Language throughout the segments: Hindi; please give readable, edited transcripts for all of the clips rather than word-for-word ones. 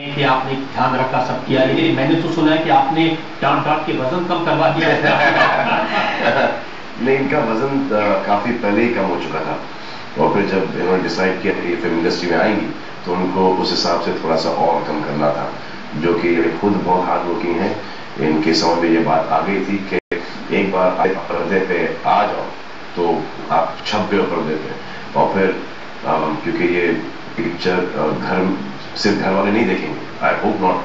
कि आपने ध्यान रखा, सब किया, लेकिन मैंने तो सुना है कि आपने डांट डांट के वजन कम करवा दिया है। नहीं, इनका वजन काफी पहले ही कम हो चुका था और फिर जब इन्होंने डिसाइड किया कि फिल्म इंडस्ट्री में आएंगी तो उनको उस हिसाब से थोड़ा सा और कम करना था, जो कि खुद बहुत हार्ड वर्किंग है। इनके समझ में ये बात आ गई थी कि एक बार आप पर्दे पे आ जाओ तो आप छप गए पर्दे पे, और फिर क्योंकि ये पिक्चर सिर्फ घर वाले नहीं देखेंगे, आई होप नॉट,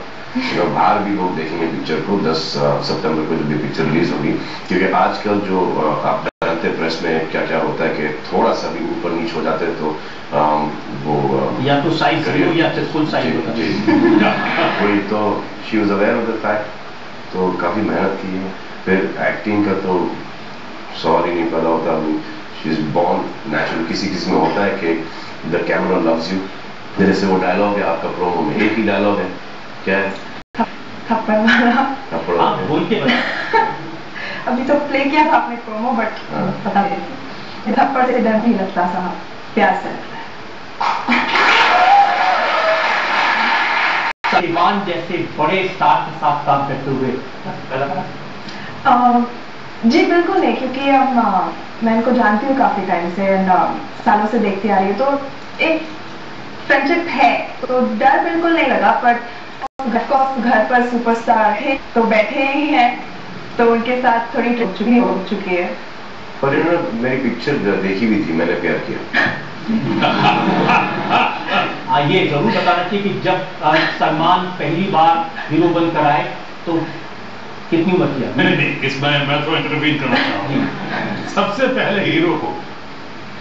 बाहर भी लोग देखेंगे पिक्चर को 10 सितंबर को जब ये पिक्चर रिलीज होगी। क्योंकि आजकल जो आप जानते हैं प्रेस में क्या क्या होता है कि थोड़ा सा भी ऊपर नीच हो जाते हैं तो वो या तो साइज हो या तो फुल साइज होता है। वही तो she was aware of the fact, तो काफी मेहनत की है। फिर एक्टिंग का तो सवाल ही नहीं पैदा होता, शी इज बॉर्न नेचुरल। किसी किसी में होता है कि द कैमरा लव्स यू, जैसे वो डायलॉग है आपका प्रोमो में, एक ही डायलॉग है, क्या है? थप्पड़ वाला। थप्पड़ वाला बोल के अभी तो प्ले किया था आपने प्रोमो, बट पता नहीं, थप्पड़ से डर नहीं लगता साहब, प्यार से लगता है। सलमान जैसे बड़े स्टार के साथ काम करते हुए जी बिल्कुल नहीं, क्योंकि अब मैं इनको जानती हूँ काफी टाइम से एंड सालों से देखती आ रही हूँ, तो एक फ्रेंडशिप है, तो डर बिल्कुल नहीं लगा। पर घर पर सुपरस्टार थे तो बैठे ही हैं, तो उनके साथ थोड़ी हो चुकी है। पर इन्होंने मेरी पिक्चर देखी भी थी, मैंने प्यार किया। ये जरूर बताना चाहिए कि जब सलमान पहली बार हीरो बनकर आए तो कितनी उम्र किया? नहीं, इसमें मैं तो इंटरवीन करना चाहूँ। सबसे पहले हीरो को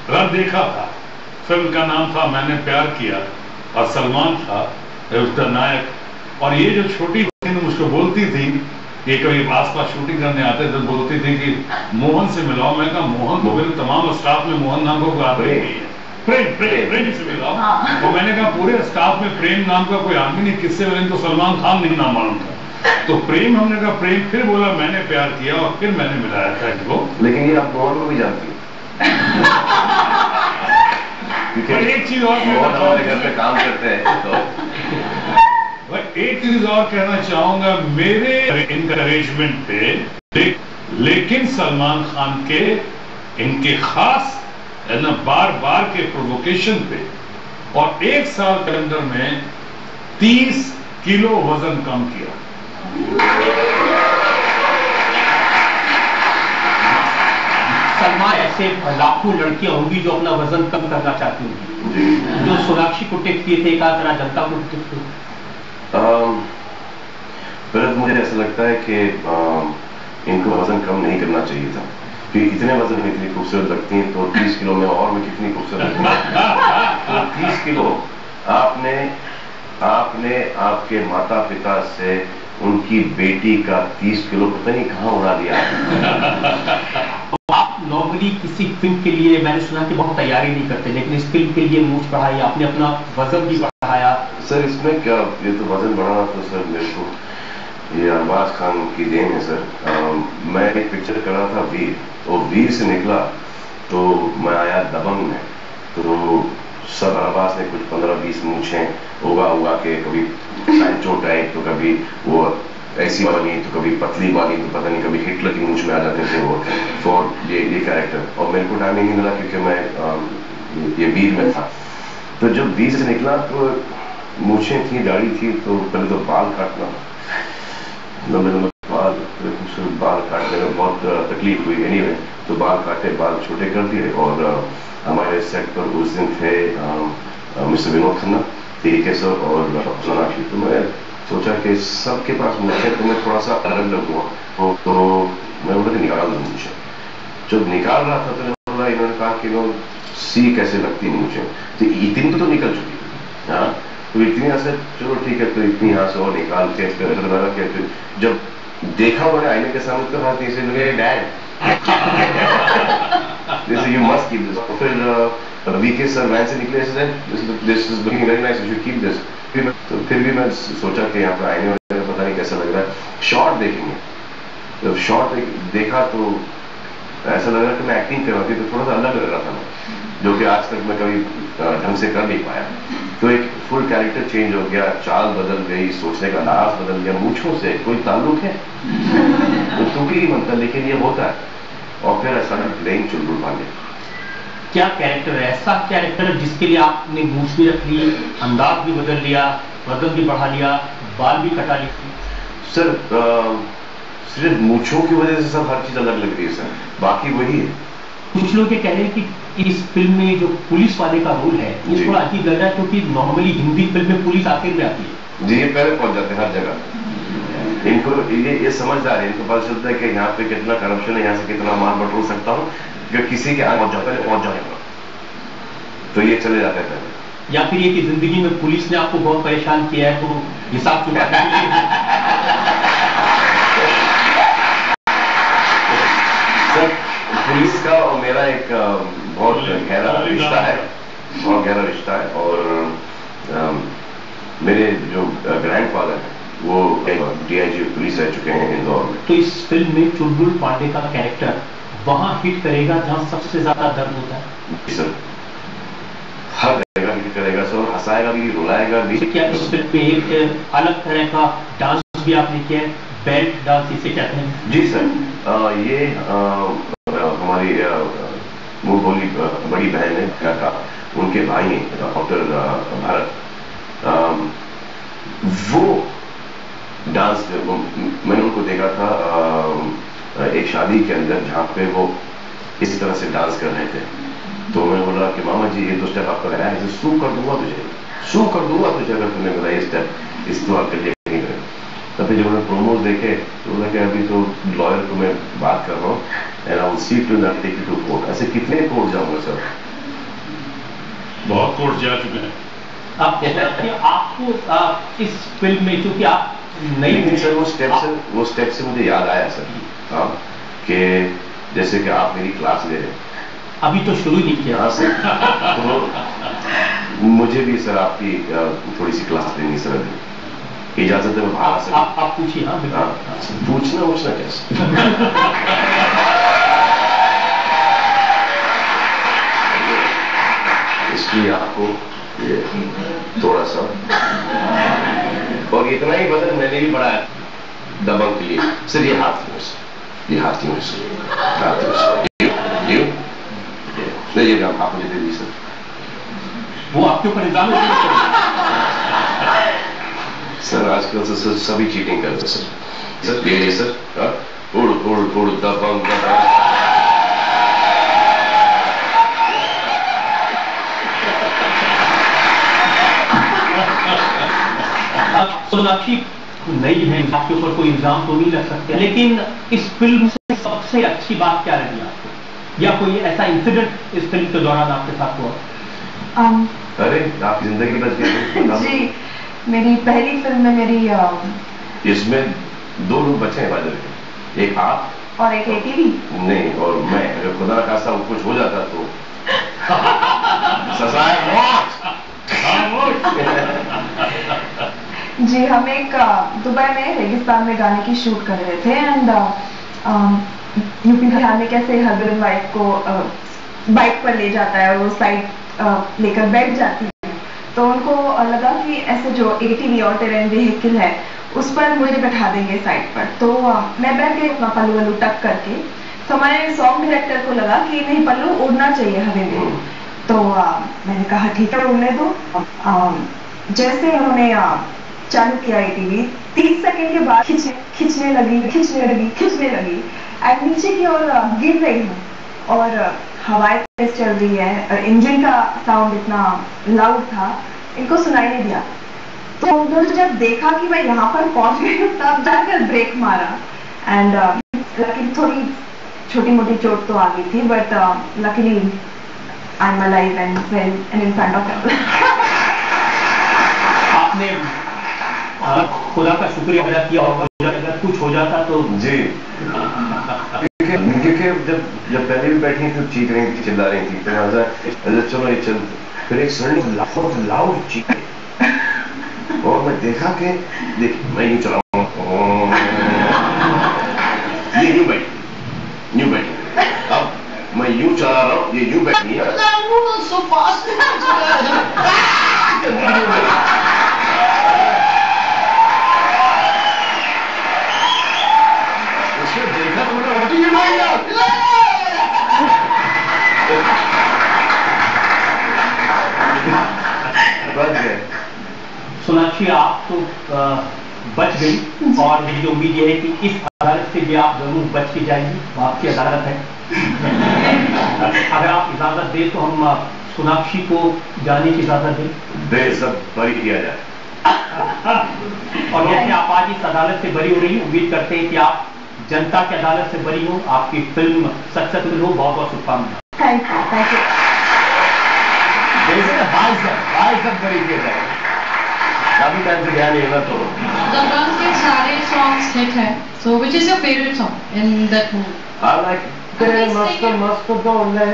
रब देखा था, फिल्म का नाम था मैंने प्यार किया, और सलमान था उसका नायक। और ये जो छोटी बहन मुझको बोलती थी, ये कभी आसपास शूटिंग करने आते तो बोलती थी कि मोहन से मिलाओ। मैं कहा मोहन को मेरे तमाम स्टाफ में मोहन नाम का कोई आदमी नहीं है, प्रेम से मिलाओ। तो मैंने कहा पूरे स्टाफ में प्रेम नाम का कोई आदमी नहीं, किससे मिले? तो सलमान खान नहीं नाम मालूम था। तो प्रेम, हमने कहा प्रेम, फिर बोला मैंने प्यार किया, और फिर मैंने मिलाया था इनको। लेकिन ये आप मोहन को भी जानती है। एक चीज और हमारे घर पे काम करते हैं तो एक चीज और कहना चाहूंगा, मेरे इनकरेजमेंट पे, लेकिन सलमान खान के इनके खास ना बार बार के प्रोवोकेशन पे, और एक साल के अंदर में 30 किलो वजन कम किया। सलमान ऐसे लाखों लड़कियां होंगी जो अपना वजन कम करना चाहती होंगी, जो सोनाक्षी को टिप किए थे, एक आध तरह जनता को टिप किए। मुझे ऐसा लगता है कि इनको वजन कम नहीं करना चाहिए था, क्योंकि इतने वजन में इतनी खूबसूरत लगती हैं, तो 30 किलो में और मैं कितनी खूबसूरत लगती है। तो 30 किलो आपने आपके माता पिता से उनकी बेटी का 30 किलो पता नहीं कहाँ उड़ा दिया। आप नॉर्मली किसी फिल्म के लिए, मैंने सुना कि बहुत तैयारी नहीं करते, लेकिन इस फिल्म के लिए मूछ बढ़ाई आपने, अपना वजन भी बढ़ाया। सर इसमें क्या, ये तो वजन बढ़ाना तो सर मेरे को ये अरबाज खान की देन है सर। मैं एक पिक्चर कर रहा था वीर, तो वीर से निकला तो मैं आया दबंग में, तो सर अरबाज ने कुछ 15-20 मूछें उगा के, कभी पैंचो टाइप, तो कभी वो ऐसी वाली, तो कभी पतली वाली, तो पता नहीं कभी हिटलर की मूछ में आ जाते थे वो, फॉर ये कैरेक्टर। और मेरे को टाइम नहीं मिला क्योंकि मैं ये वीर में था। तो जब वीर से निकला तो मूछें थी, दाढ़ी थी, तो पहले तो बाल काटना, लंबे बाल काटने में बहुत तकलीफ हुई। एनीवे, तो बाल काटे, बाल छोटे कर दिए, और हमारे सेट पर उस दिन थे मिस्टर विनोद खन्ना, ठीक है सर, और सोनाक्षी। तो मैं सोचा कि सबके पास मूछें, तो मैं थोड़ा सा अलग लगूंगा, तो मैं बोला कि निकाल दूँ मूछें। जब निकाल रहा था तो इन्होंने कहा कि वो सी कैसे लगती मूछें, तो इतनी तो निकल चुकी थी। हाँ, तो इतनी यहाँ से चलो ठीक है, तो इतनी यहाँ से और निकाल के फिर जब देखा उन्होंने आईने के सामने, तो हाथ ऐसे लगे डैड जैसे यू मस्ट कीप दिस। फिर वीके सर वैन से निकले, this is looking very nice, you should keep this. फिर भी मैं सोचा कि यहाँ पर आईने वाले पता नहीं कैसा लग रहा है। शॉर्ट देखेंगे, जब शॉर्ट देखा तो ऐसा लग रहा कि मैं एक्टिंग कर रहा थी, तो थोड़ा सा अलग लग रहा था मैं। जो कि आज तक मैं कभी ढंग से कर नहीं पाया। तो एक फुल कैरेक्टर चेंज हो गया, चाल बदल गई, सोचने का अंदाज बदल गया। मूंछों से कोई ताल्लुक है तो तुकी ही बनता, लेकिन ये होता है। और फिर ऐसा प्लेइंग चुलबुल पांडे। क्या कैरेक्टर है, ऐसा कैरेक्टर है जिसके लिए आपने मूछ भी रख ली, अंदाज भी बदल लिया, वजन भी बढ़ा लिया, बाल भी कटा ली? सर सिर्फ मूंछों की वजह से सब हर चीज अलग लग रही है सर, बाकी वही है। कुछ लोग ये कह रहे हैं कि इस फिल्म में जो पुलिस वाले का रोल है ये थोड़ा अजीब लग रहा है, क्योंकि नॉर्मली हिंदी फिल्म में पुलिस आखिर में आती है। जी, ये पहले पहुंच जाते हैं हर जगह। इनको ये समझदार है, इनको पता चलता है कि यहाँ पे कितना करप्शन है, यहाँ से कितना माल बटोर सकता हूँ, कि किसी के आगे पहुंच जाएगा तो ये चले जाते हैं पहले। या फिर ये कि जिंदगी में पुलिस ने आपको बहुत परेशान किया है तो हिसाब चुकाने के लिए? सर पुलिस का और मेरा एक बहुत गहरा रिश्ता है, बहुत गहरा रिश्ता है। और मेरे जो ग्रैंडफादर हैं वो डीआईजी पुलिस रह चुके हैं इंदौर में। तो इस फिल्म में चुलबुल पांडे का कैरेक्टर वहां हिट करेगा जहां सबसे ज्यादा दर्द होता है? जी सर, हर जगह हिट करेगा सर, हंसाएगा भी, रुलाएगा भी। क्या इस फिल्म में एक अलग तरह का डांस भी आपने किया है, बेल्ट डांस इसे कहते हैं? जी सर, ये हमारी मुंह बोली बड़ी बहन है का, उनके भाई हैं डॉक्टर भारत, वो डांस मैंने उनको देखा था एक शादी के अंदर जहाँ पे वो इसी तरह से डांस कर रहे थे। तो मैंने बोला कि मामा जी ये तो स्टेप आपका लगाया है, शू कर दूंगा तुझे अगर तुमने बोला ये स्टेप इस तो आपके लिए नहीं करें। तब फिर जब मैंने प्रोमोज देखे तो बोला कि अभी तो लॉयर को मैं बात कर रहा हूँ, and I will see to that, take you to court. ऐसे कितने कोर्ट जाऊंगा सर? बहुत कोर्ट जा चुके हैं। आपको इस फिल्म में, क्योंकि आप नहीं सर, वो स्टेप से मुझे याद आया सर, हाँ, कि जैसे कि आप मेरी क्लास ले रहे हैं, अभी तो शुरू नहीं किया। हाँ सर, तो मुझे भी सर आपकी थोड़ी सी क्लास लेनी सर, अभी इजाजत है? बाहर सर आप पूछिए। हाँ, पूछना कैसे? इसलिए आपको ये थोड़ा सा, और इतना ही वजन मैंने भी बढ़ाया दबंग के लिए सर। ये हाथ नहीं ये आप मुझे दे दी सर। वो आपके ऊपर इल्जाम सर आजकल तो सभी चीटिंग करते सर। ये सर उड़ दबंग सोनाक्षी नई है, आपके ऊपर कोई इल्जाम तो नहीं लग सकते, लेकिन इस फिल्म से सबसे अच्छी बात क्या लगी आपको, या कोई ऐसा इंसिडेंट इस फिल्म के दौरान आपके साथ हुआ? अरे आपकी जिंदगी बच गई जी, मेरी पहली फिल्म में मेरी इसमें 2 लोग बचे हैं बाजार के, एक आप और एक एटीवी नहीं, और मैं। अगर खुदा का खासा कुछ हो जाता तो सजाए मौत। जी, हम एक दुबई में रेगिस्तान में गाने की शूट कर रहे थे, एंड यूपी बिहार में कैसे हस्बैंड वाइफ को बाइक पर ले जाता है और वो साइड लेकर बैठ जाती है, तो उनको लगा कि ऐसे जो एटीवी और टेरेन व्हीकल है उस पर मुझे बैठा देंगे साइड पर। तो मैं बैठ गई अपना पल्लू वल्लू टक करके। तो हमारे सॉन्ग डायरेक्टर को लगा कि नहीं, पल्लू उड़ना चाहिए हवा में। तो मैंने कहा ठीक है, उड़ने दो। जैसे उन्होंने चालू किया एटीवी, 30 सेकंड के बाद खिंचने लगी एंड नीचे की ओर गिर रही हूँ, और हवाएं तेज चल रही है, इंजन का साउंड इतना लाउड था, इनको सुनाई नहीं दिया। तो उन्होंने जब देखा कि मैं यहाँ पर पहुंच गई हूँ, तब जाकर ब्रेक मारा, एंड लकीली थोड़ी छोटी मोटी चोट तो आ गई थी, but luckily I am alive and well and in front of people. आपने खुदा का शुक्रिया अदा किया होगा, अगर कुछ हो जाता तो? जी, क्योंकि जब पहले भी बैठी थी, चीख रही थी, चिल्ला रही थी, तो चलो ये चल, फिर एक सडनली लाउड चीखे, और मैं देखा कि देख मैं यूं चलाऊंगा, ये न्यू बैठी, अब मैं यूं चला रहा हूं, ये यूं बैठी है। so fast. उसने देखा तो बोला what are you doing now? बच गए। सोनाक्षी आप तो बच गई और मेरी उम्मीद यह है कि इस अदालत से भी आप जरूर बच के जाएंगी, वो आपकी अदालत है। अगर आप इजाजत दें तो हम सोनाक्षी को जाने की इजाजत दें। बेइज्जत बरी किया जाए। और जैसे आप आज इस अदालत से बरी हो रही हैं, उम्मीद करते हैं कि आप जनता की अदालत से बरी हो, आपकी फिल्म सक्सेसफुल हो। बहुत बहुत शुभकामनाएं। Thank you, thank you. बाइज्जत बरी किया जाए। काफी टाइम से ध्यान नहीं तो दबंग के सारे सॉन्ग्स हिट हैं, so which is your favorite song in that movie? I like तेरे मस्त मस्त डोले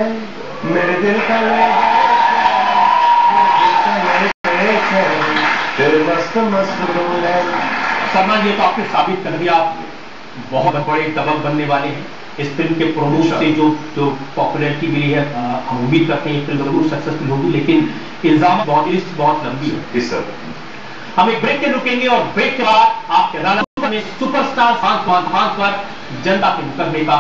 मेरे दिल का ले तेरे मस्त मस्त डोले। सलमान, ये तो आपने साबित कर दिया, आप बहुत बड़े दबंग बनने वाले हैं। इस फिल्म के प्रोमोशन से जो पॉपुलैरिटी मिली है, हम उम्मीद करते हैं ये फिल्म जरूर सक्सेसफुल होगी, लेकिन इल्जाम लिस्ट बहुत लंबी है। सर हम एक ब्रेक के रुकेंगे और ब्रेक के बाद आपके अदालत में सुपरस्टार खान पर जनता के मुकदमे का